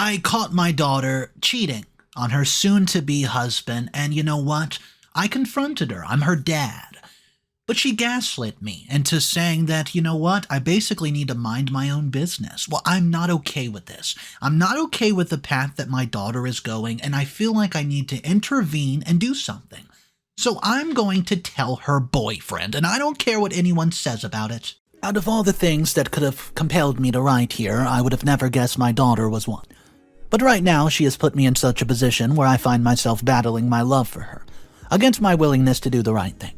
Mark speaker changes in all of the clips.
Speaker 1: I caught my daughter cheating on her soon-to-be husband, and you know what? I confronted her. I'm her dad. But she gaslit me into saying that, you know what, I basically need to mind my own business. Well, I'm not okay with this. I'm not okay with the path that my daughter is going, and I feel like I need to intervene and do something. So I'm going to tell her boyfriend, and I don't care what anyone says about it. Out of all the things that could have compelled me to write here, I would have never guessed my daughter was one. But right now, she has put me in such a position where I find myself battling my love for her, against my willingness to do the right thing.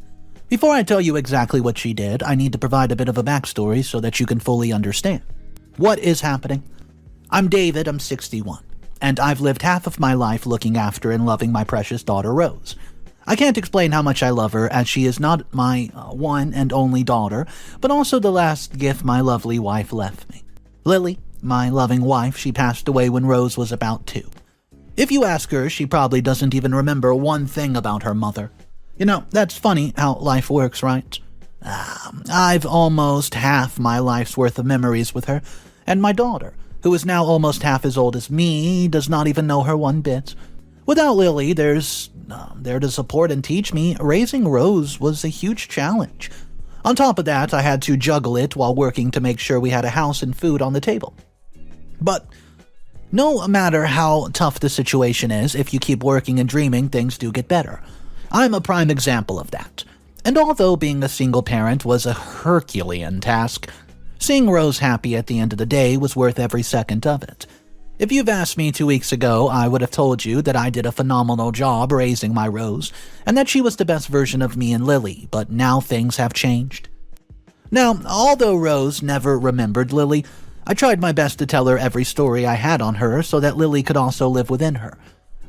Speaker 1: Before I tell you exactly what she did, I need to provide a bit of a backstory so that you can fully understand. What is happening? I'm David, I'm 61, and I've lived half of my life looking after and loving my precious daughter Rose. I can't explain how much I love her, as she is not my one and only daughter, but also the last gift my lovely wife left me. Lily, my loving wife, she passed away when Rose was about 2. If you ask her, she probably doesn't even remember one thing about her mother. You know, that's funny how life works, right? I've almost half my life's worth of memories with her, and my daughter, who is now almost half as old as me, does not even know her one bit. Without Lily, there's there to support and teach me. Raising Rose was a huge challenge. On top of that, I had to juggle it while working to make sure we had a house and food on the table. But no matter how tough the situation is, if you keep working and dreaming, things do get better. I'm a prime example of that. And although being a single parent was a Herculean task, seeing Rose happy at the end of the day was worth every second of it. If you've asked me 2 weeks ago, I would have told you that I did a phenomenal job raising my Rose, and that she was the best version of me and Lily, but now things have changed. Now, although Rose never remembered Lily, I tried my best to tell her every story I had on her so that Lily could also live within her.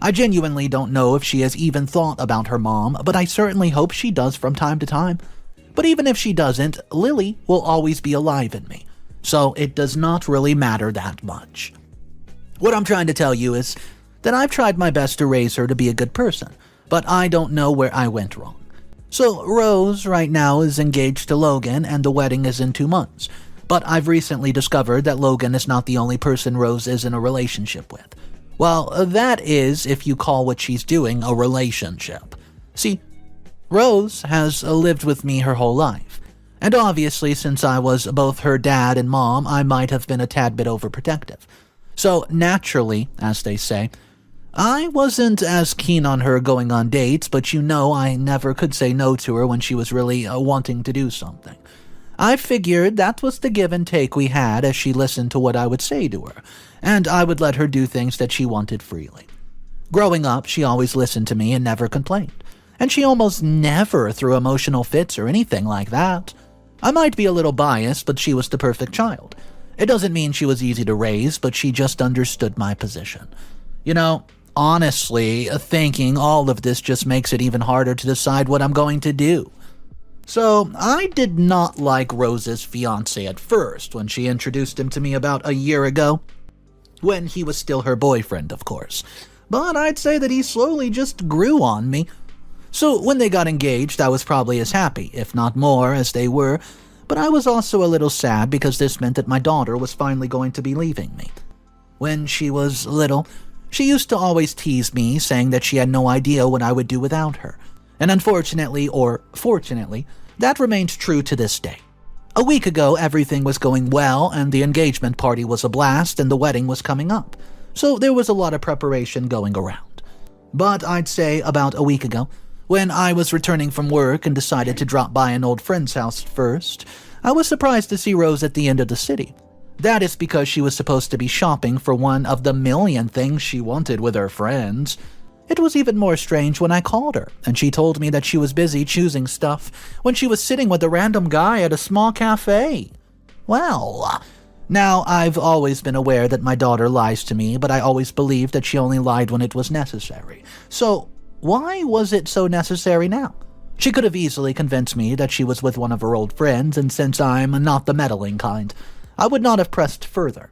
Speaker 1: I genuinely don't know if she has even thought about her mom, but I certainly hope she does from time to time. But even if she doesn't, Lily will always be alive in me, so it does not really matter that much. What I'm trying to tell you is that I've tried my best to raise her to be a good person, but I don't know where I went wrong. So Rose right now is engaged to Logan, and the wedding is in 2 months. But I've recently discovered that Logan is not the only person Rose is in a relationship with. Well, that is if you call what she's doing a relationship. See, Rose has lived with me her whole life. And obviously, since I was both her dad and mom, I might have been a tad bit overprotective. So naturally, as they say, I wasn't as keen on her going on dates, but you know I never could say no to her when she was really wanting to do something. I figured that was the give and take we had as she listened to what I would say to her, and I would let her do things that she wanted freely. Growing up, she always listened to me and never complained, and she almost never threw emotional fits or anything like that. I might be a little biased, but she was the perfect child. It doesn't mean she was easy to raise, but she just understood my position. You know, honestly, thinking all of this just makes it even harder to decide what I'm going to do. So, I did not like Rose's fiance at first when she introduced him to me about a year ago. When he was still her boyfriend, of course. But I'd say that he slowly just grew on me. So, when they got engaged, I was probably as happy, if not more, as they were. But I was also a little sad because this meant that my daughter was finally going to be leaving me. When she was little, she used to always tease me, saying that she had no idea what I would do without her. And unfortunately, or fortunately, that remained true to this day. A week ago, everything was going well, and the engagement party was a blast, and the wedding was coming up. So there was a lot of preparation going around. But I'd say about a week ago, when I was returning from work and decided to drop by an old friend's house first, I was surprised to see Rose at the end of the city. That is because she was supposed to be shopping for one of the million things she wanted with her friends. It was even more strange when I called her, and she told me that she was busy choosing stuff when she was sitting with a random guy at a small cafe. Well, now I've always been aware that my daughter lies to me, but I always believed that she only lied when it was necessary. So, why was it so necessary now? She could have easily convinced me that she was with one of her old friends, and since I'm not the meddling kind, I would not have pressed further.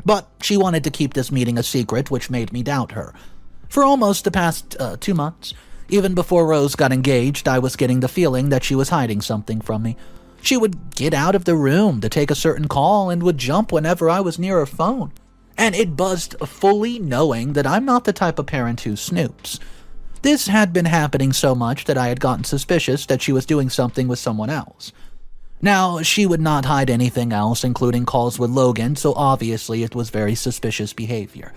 Speaker 1: But she wanted to keep this meeting a secret, which made me doubt her. For almost the past 2 months, even before Rose got engaged, I was getting the feeling that she was hiding something from me. She would get out of the room to take a certain call and would jump whenever I was near her phone. And it buzzed fully knowing that I'm not the type of parent who snoops. This had been happening so much that I had gotten suspicious that she was doing something with someone else. Now, she would not hide anything else, including calls with Logan, so obviously it was very suspicious behavior.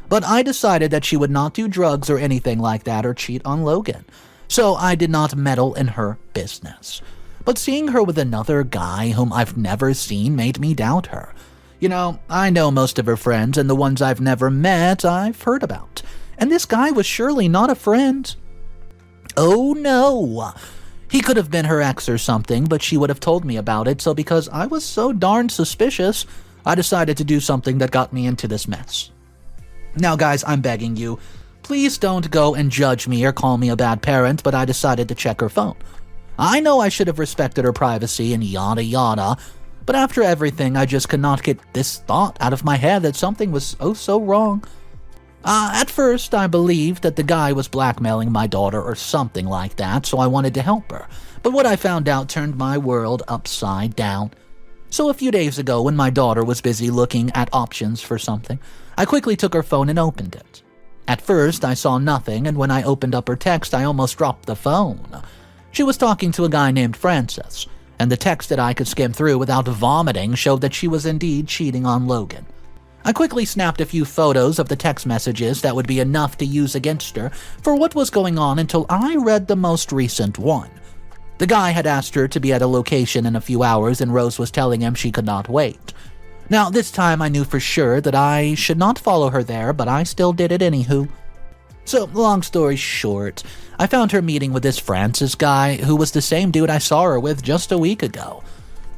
Speaker 1: But I decided that she would not do drugs or anything like that or cheat on Logan, so I did not meddle in her business. But seeing her with another guy whom I've never seen made me doubt her. You know, I know most of her friends, and the ones I've never met, I've heard about. And this guy was surely not a friend. Oh no! He could have been her ex or something, but she would have told me about it, so because I was so darn suspicious, I decided to do something that got me into this mess. Now guys, I'm begging you, please don't go and judge me or call me a bad parent, but I decided to check her phone. I know I should have respected her privacy and yada yada, but after everything, I just could not get this thought out of my head that something was oh so wrong. At first, I believed that the guy was blackmailing my daughter or something like that, so I wanted to help her. But what I found out turned my world upside down. So a few days ago, when my daughter was busy looking at options for something, I quickly took her phone and opened it. At first, I saw nothing, and when I opened up her text, I almost dropped the phone. She was talking to a guy named Fiance, and the text that I could skim through without vomiting showed that she was indeed cheating on Logan. I quickly snapped a few photos of the text messages that would be enough to use against her for what was going on until I read the most recent one. The guy had asked her to be at a location in a few hours, and Rose was telling him she could not wait. Now, this time I knew for sure that I should not follow her there, but I still did it anywho. So, long story short, I found her meeting with this Francis guy who was the same dude I saw her with just a week ago.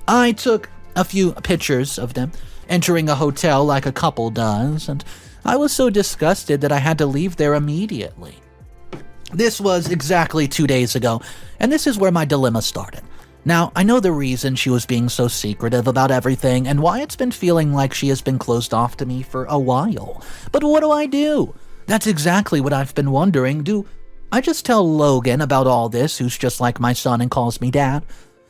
Speaker 1: I took a few pictures of them, entering a hotel like a couple does, and I was so disgusted that I had to leave there immediately. This was exactly 2 days ago, and this is where my dilemma started. Now, I know the reason she was being so secretive about everything and why it's been feeling like she has been closed off to me for a while. But what do I do? That's exactly what I've been wondering. Do I just tell Logan about all this, who's just like my son and calls me dad?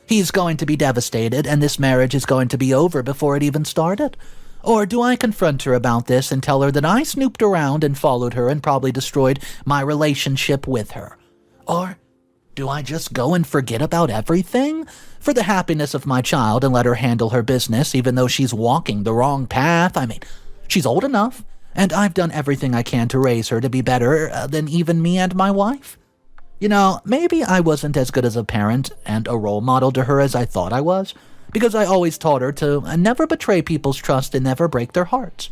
Speaker 1: He's going to be devastated, and this marriage is going to be over before it even started. Or do I confront her about this and tell her that I snooped around and followed her and probably destroyed my relationship with her? Or do I just go and forget about everything for the happiness of my child and let her handle her business even though she's walking the wrong path? I mean, she's old enough, and I've done everything I can to raise her to be better than even me and my wife. You know, maybe I wasn't as good as a parent and a role model to her as I thought I was, because I always taught her to never betray people's trust and never break their hearts,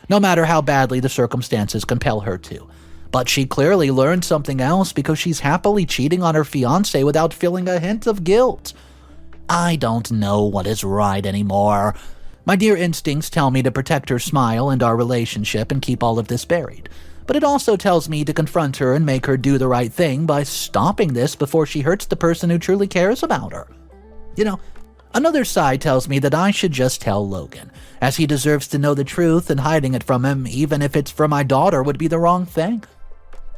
Speaker 1: no matter how badly the circumstances compel her to. But she clearly learned something else because she's happily cheating on her fiancé without feeling a hint of guilt. I don't know what is right anymore. My dear instincts tell me to protect her smile and our relationship and keep all of this buried. But it also tells me to confront her and make her do the right thing by stopping this before she hurts the person who truly cares about her. You know, another side tells me that I should just tell Logan, as he deserves to know the truth, and hiding it from him, even if it's for my daughter, would be the wrong thing.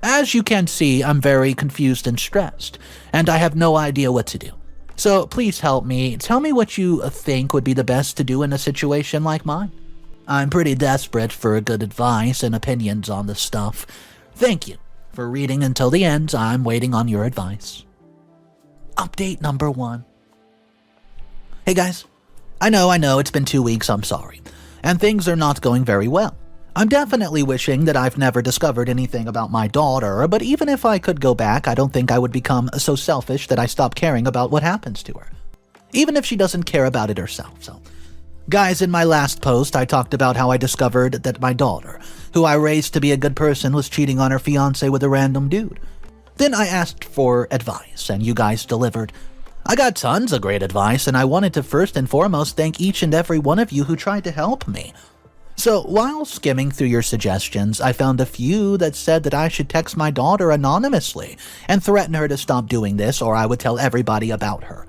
Speaker 1: As you can see, I'm very confused and stressed, and I have no idea what to do. So please help me. Tell me what you think would be the best to do in a situation like mine. I'm pretty desperate for good advice and opinions on this stuff. Thank you for reading until the end. I'm waiting on your advice. Update number 1. Hey guys, I know, it's been 2 weeks, I'm sorry, and things are not going very well. I'm definitely wishing that I've never discovered anything about my daughter, but even if I could go back, I don't think I would become so selfish that I stop caring about what happens to her, even if she doesn't care about it herself. So, guys, in my last post, I talked about how I discovered that my daughter, who I raised to be a good person, was cheating on her fiancé with a random dude. Then I asked for advice, and you guys delivered. I got tons of great advice, and I wanted to first and foremost thank each and every one of you who tried to help me. So, while skimming through your suggestions, I found a few that said that I should text my daughter anonymously and threaten her to stop doing this, or I would tell everybody about her.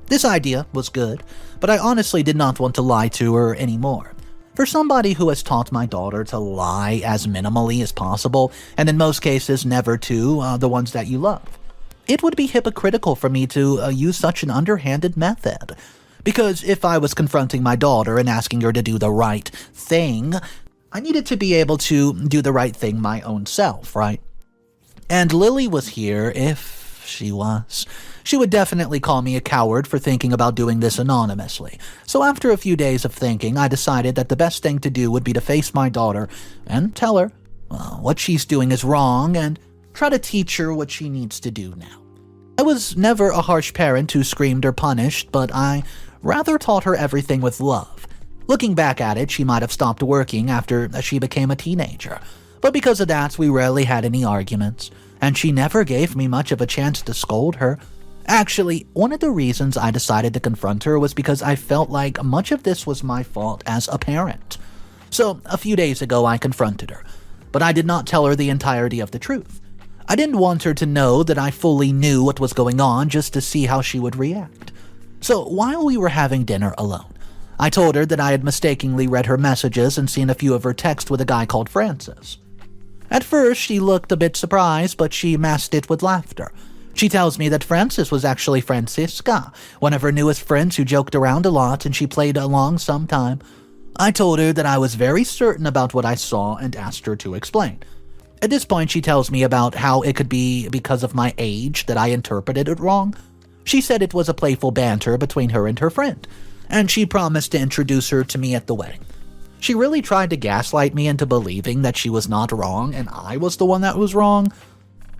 Speaker 1: This idea was good, but I honestly did not want to lie to her anymore. For somebody who has taught my daughter to lie as minimally as possible, and in most cases never to the ones that you love, it would be hypocritical for me to use such an underhanded method. Because if I was confronting my daughter and asking her to do the right thing, I needed to be able to do the right thing my own self, right? And Lily was here, if she was. She would definitely call me a coward for thinking about doing this anonymously. So after a few days of thinking, I decided that the best thing to do would be to face my daughter and tell her what she's doing is wrong and try to teach her what she needs to do now. I was never a harsh parent who screamed or punished, but I rather taught her everything with love. Looking back at it, she might have stopped working after she became a teenager. But because of that, we rarely had any arguments, and she never gave me much of a chance to scold her. Actually, one of the reasons I decided to confront her was because I felt like much of this was my fault as a parent. So, a few days ago, I confronted her, but I did not tell her the entirety of the truth. I didn't want her to know that I fully knew what was going on just to see how she would react. So, while we were having dinner alone, I told her that I had mistakenly read her messages and seen a few of her texts with a guy called Francis. At first, she looked a bit surprised, but she masked it with laughter. She tells me that Francis was actually Francisca, one of her newest friends who joked around a lot, and she played along sometime. I told her that I was very certain about what I saw and asked her to explain. At this point, she tells me about how it could be because of my age that I interpreted it wrong. She said it was a playful banter between her and her friend, and she promised to introduce her to me at the wedding. She really tried to gaslight me into believing that she was not wrong and I was the one that was wrong.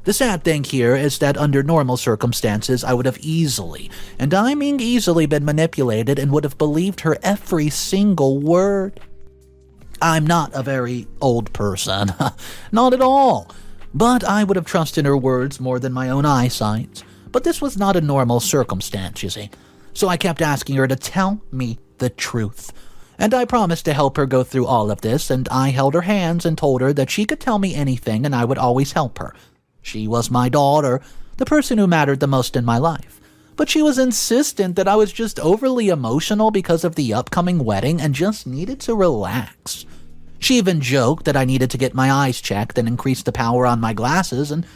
Speaker 1: The sad thing here is that under normal circumstances, I would have easily, and I mean easily, been manipulated and would have believed her every single word. I'm not a very old person, not at all, but I would have trusted her words more than my own eyesight. But this was not a normal circumstance, you see. So I kept asking her to tell me the truth. And I promised to help her go through all of this, and I held her hands and told her that she could tell me anything and I would always help her. She was my daughter, the person who mattered the most in my life. But she was insistent that I was just overly emotional because of the upcoming wedding and just needed to relax. She even joked that I needed to get my eyes checked and increase the power on my glasses and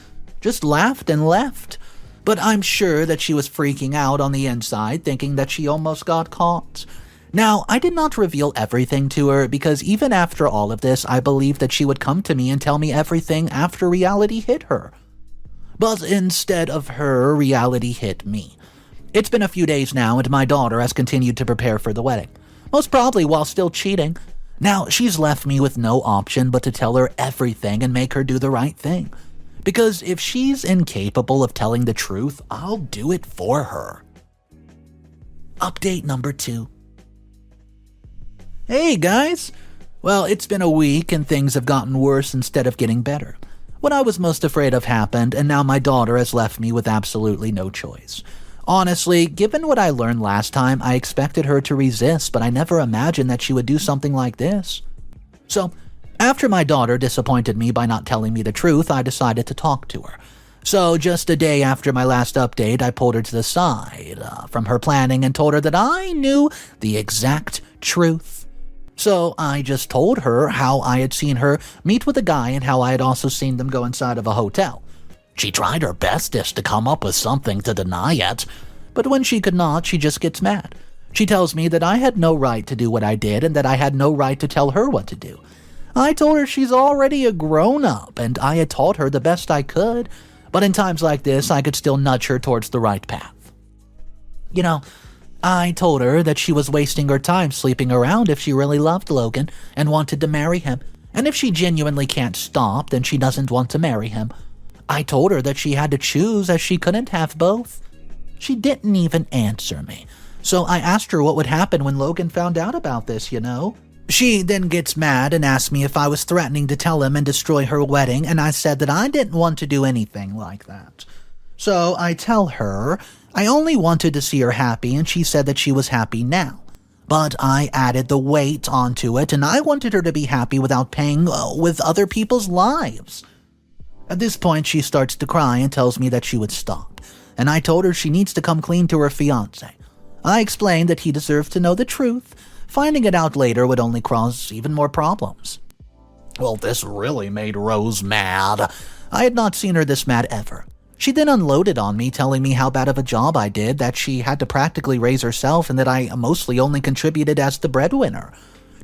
Speaker 1: just laughed and left. But I'm sure that she was freaking out on the inside, thinking that she almost got caught. Now, I did not reveal everything to her because even after all of this, I believed that she would come to me and tell me everything after reality hit her. But instead of her, reality hit me. It's been a few days now, and my daughter has continued to prepare for the wedding, most probably while still cheating. Now, she's left me with no option but to tell her everything and make her do the right thing. Because if she's incapable of telling the truth, I'll do it for her. Update number 2. Hey guys! Well, it's been a week and things have gotten worse instead of getting better. What I was most afraid of happened, and now my daughter has left me with absolutely no choice. Honestly, given what I learned last time, I expected her to resist, but I never imagined that she would do something like this. So, after my daughter disappointed me by not telling me the truth, I decided to talk to her. So, just a day after my last update, I pulled her to the side from her planning and told her that I knew the exact truth. So, I just told her how I had seen her meet with a guy and how I had also seen them go inside of a hotel. She tried her bestest to come up with something to deny it, but when she could not, she just gets mad. She tells me that I had no right to do what I did and that I had no right to tell her what to do. I told her she's already a grown-up, and I had taught her the best I could, but in times like this, I could still nudge her towards the right path. You know, I told her that she was wasting her time sleeping around if she really loved Logan and wanted to marry him, and if she genuinely can't stop, then she doesn't want to marry him. I told her that she had to choose as she couldn't have both. She didn't even answer me, so I asked her what would happen when Logan found out about this, you know? She then gets mad and asks me if I was threatening to tell him and destroy her wedding, and I said that I didn't want to do anything like that. So I tell her I only wanted to see her happy, and she said that she was happy now. But I added the weight onto it, and I wanted her to be happy without paying with other people's lives. At this point, she starts to cry and tells me that she would stop, and I told her she needs to come clean to her fiance. I explained that he deserved to know the truth. Finding it out later would only cause even more problems. Well, this really made Rose mad. I had not seen her this mad ever. She then unloaded on me, telling me how bad of a job I did, that she had to practically raise herself, and that I mostly only contributed as the breadwinner.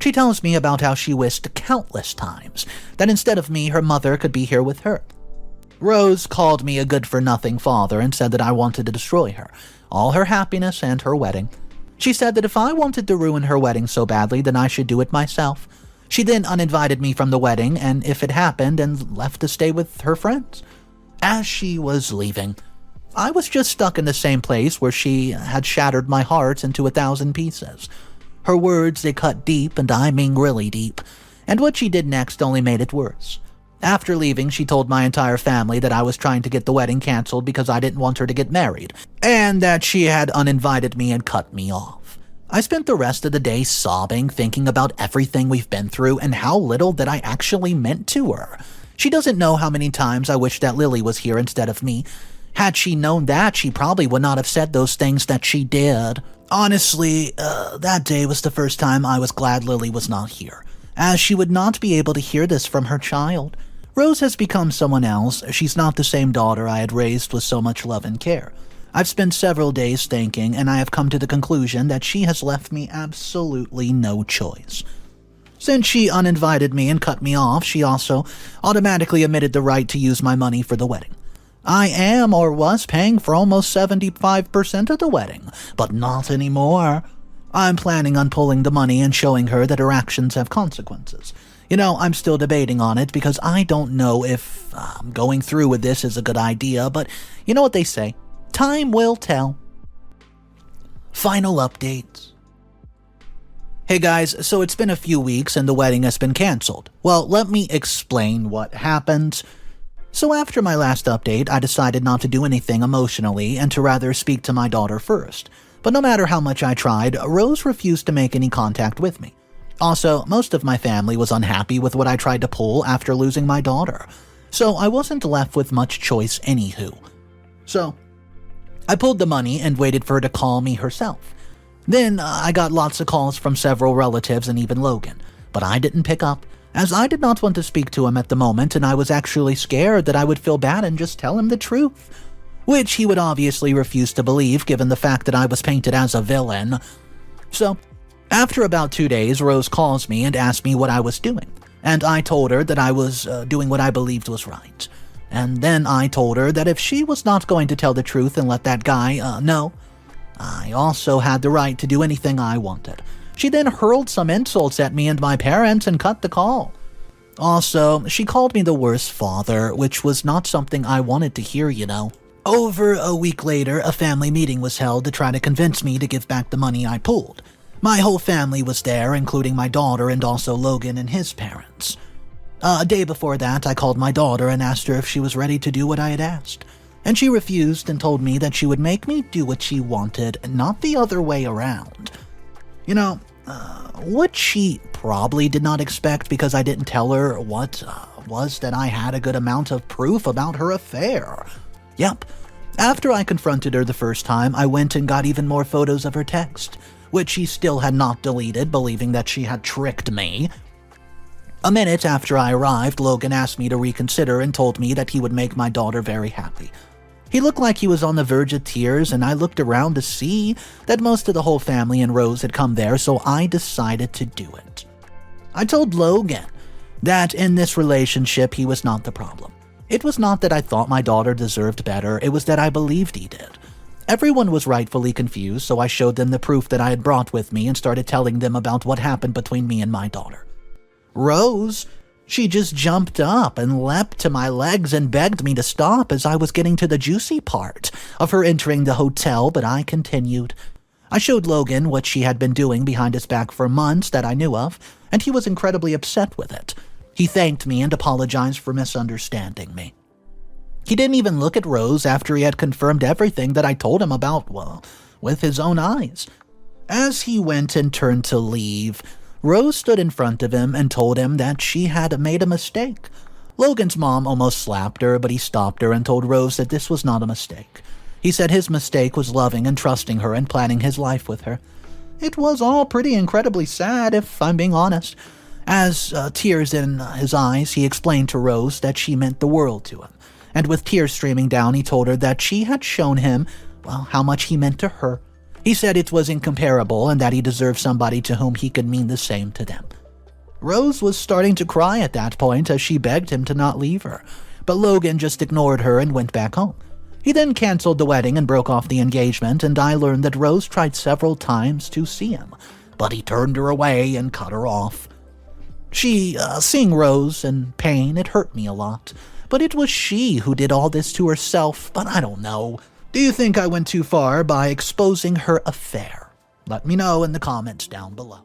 Speaker 1: She tells me about how she wished countless times that instead of me, her mother could be here with her. Rose called me a good-for-nothing father and said that I wanted to destroy her, all her happiness and her wedding. She said that if I wanted to ruin her wedding so badly, then I should do it myself. She then uninvited me from the wedding, and if it happened, and left to stay with her friends. As she was leaving, I was just stuck in the same place where she had shattered my heart into 1,000 pieces. Her words, they cut deep, and I mean really deep, and what she did next only made it worse. After leaving, she told my entire family that I was trying to get the wedding canceled because I didn't want her to get married, and that she had uninvited me and cut me off. I spent the rest of the day sobbing, thinking about everything we've been through and how little that I actually meant to her. She doesn't know how many times I wish that Lily was here instead of me. Had she known that, she probably would not have said those things that she did. Honestly, that day was the first time I was glad Lily was not here, as she would not be able to hear this from her child. Rose has become someone else. She's not the same daughter I had raised with so much love and care. I've spent several days thinking, and I have come to the conclusion that she has left me absolutely no choice. Since she uninvited me and cut me off, she also automatically admitted the right to use my money for the wedding. I am or was paying for almost 75% of the wedding, but not anymore. I'm planning on pulling the money and showing her that her actions have consequences. I'm still debating on it because I don't know if going through with this is a good idea, but you know what they say, time will tell. Final updates. Hey guys, so it's been a few weeks and the wedding has been canceled. Well, let me explain what happened. So after my last update, I decided not to do anything emotionally and to rather speak to my daughter first. But no matter how much I tried, Rose refused to make any contact with me. Also, most of my family was unhappy with what I tried to pull after losing my daughter, so I wasn't left with much choice anywho. So, I pulled the money and waited for her to call me herself. Then, I got lots of calls from several relatives and even Logan, but I didn't pick up, as I did not want to speak to him at the moment and I was actually scared that I would feel bad and just tell him the truth, which he would obviously refuse to believe given the fact that I was painted as a villain. So, after about 2 days, Rose calls me and asks me what I was doing, and I told her that I was doing what I believed was right. And then I told her that if she was not going to tell the truth and let that guy know, I also had the right to do anything I wanted. She then hurled some insults at me and my parents and cut the call. Also, she called me the worst father, which was not something I wanted to hear, Over a week later, a family meeting was held to try to convince me to give back the money I pulled. My whole family was there, including my daughter and also Logan and his parents. A day before that, I called my daughter and asked her if she was ready to do what I had asked. And she refused and told me that she would make me do what she wanted, not the other way around. What she probably did not expect because I didn't tell her was that I had a good amount of proof about her affair. Yep. After I confronted her the first time, I went and got even more photos of her text, which she still had not deleted, believing that she had tricked me. A minute after I arrived, Logan asked me to reconsider and told me that he would make my daughter very happy. He looked like he was on the verge of tears, and I looked around to see that most of the whole family and Rose had come there, so I decided to do it. I told Logan that in this relationship he was not the problem. It was not that I thought my daughter deserved better, it was that I believed he did. Everyone was rightfully confused, so I showed them the proof that I had brought with me and started telling them about what happened between me and my daughter. Rose, she just jumped up and leapt to my legs and begged me to stop as I was getting to the juicy part of her entering the hotel, but I continued. I showed Logan what she had been doing behind his back for months that I knew of, and he was incredibly upset with it. He thanked me and apologized for misunderstanding me. He didn't even look at Rose after he had confirmed everything that I told him about, with his own eyes. As he went and turned to leave, Rose stood in front of him and told him that she had made a mistake. Logan's mom almost slapped her, but he stopped her and told Rose that this was not a mistake. He said his mistake was loving and trusting her and planning his life with her. It was all pretty incredibly sad, if I'm being honest. As tears in his eyes, he explained to Rose that she meant the world to him. And with tears streaming down, he told her that she had shown him, how much he meant to her. He said it was incomparable and that he deserved somebody to whom he could mean the same to them. Rose was starting to cry at that point as she begged him to not leave her, but Logan just ignored her and went back home. He then canceled the wedding and broke off the engagement, and I learned that Rose tried several times to see him, but he turned her away and cut her off. Seeing Rose in pain, it hurt me a lot, but it was she who did all this to herself, but I don't know. Do you think I went too far by exposing her affair? Let me know in the comments down below.